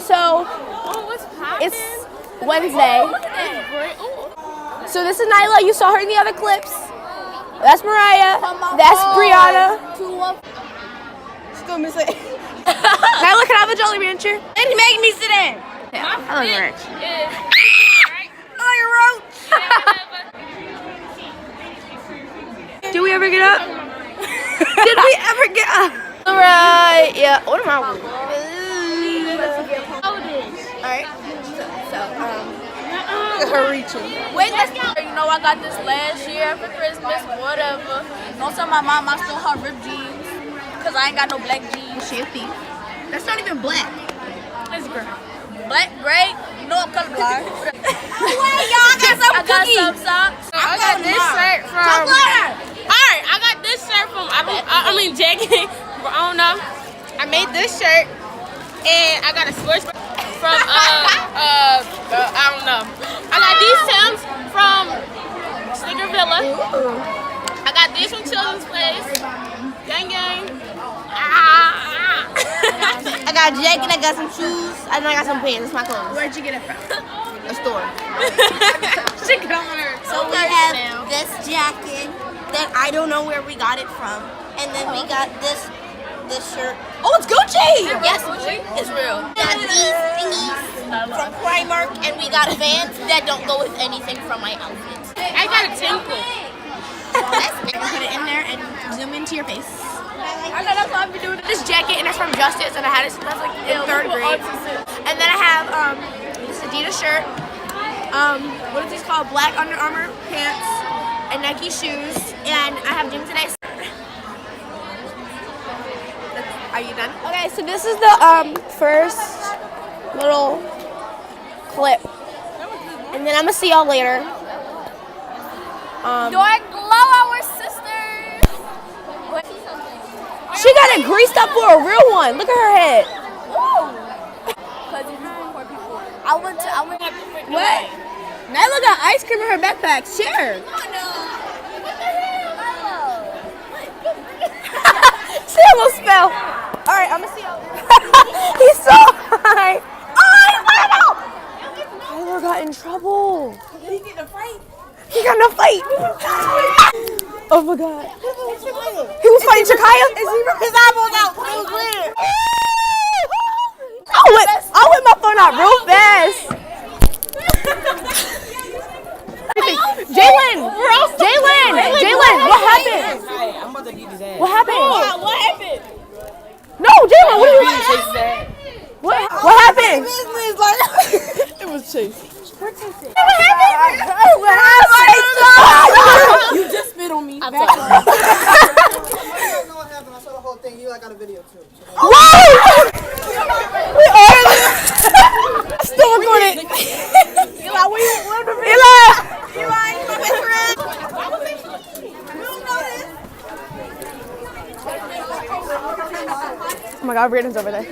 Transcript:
So it's Wednesday. So this is Nyla. You saw her in the other clips. That's Mariah. That's Brianna. Still missing. Nyla, can I have a Jolly Rancher? And make me sit in. Yeah, I love Ranch. Oh, you're roach. Did we ever get up? Did we ever get up? All right. Yeah. What am I with? Alright. So, Her reaching. Wait, you know I got this last year for Christmas, whatever. Don't tell my mom I stole her ripped jeans, cause I ain't got no black jeans. she a thief. That's not even black. It's gray. Black, gray, you know I'm colorblind. Wait, y'all, I got some I got cookies. some socks. I got this shirt from. Alright, I got this shirt from. I mean jacket. I don't know. I made this shirt, and I got a switch from. I don't know. I got these Timbs from Sneaker Villa. I got these from Children's Place. Gang gang. I got a jacket, I got some shoes, and I got some pants. That's my clothes. Where'd you get it from? A store. So we have this jacket that I don't know where we got it from, and then we got this shirt. Oh, it's Gucci! Yes, it's real. We got these thingies from Primark, and we got Vans that don't go with anything from my outfit. I got a tinkle. Put it in there and zoom into your face. I know that's what I've been doing. This jacket, and it's from Justice, and I had it since I was like in 3rd grade. And then I have this Adidas shirt. What is these called? Black Under Armour pants and Nike shoes. And I have gym today. Are you done? Okay, so this is the first little clip, and then I'm gonna see y'all later. Do I glow our sisters? She got it greased up for a real one. Look at her head. I went to What? Nyla got ice cream in her backpack. Share. She almost fell. All right, I'm gonna see y'all. He's so high. Oh, Tyler got in trouble. He get a fight. He got in a fight. Oh my God. He was fighting Chakaya? His eyeballs out. It was weird. I'll whip my phone out real fast. Jalen, what happened? I'm about to beat his ass. What happened? what happened? No, Jalen, what are you? What happened? It was Chase. What happened? You just spit on me. I don't know what happened. I saw the whole thing. You, I got a video too. Whoa! We are still recording. Eli, what you Eli, my best friend. Oh my God, Brandon's over there.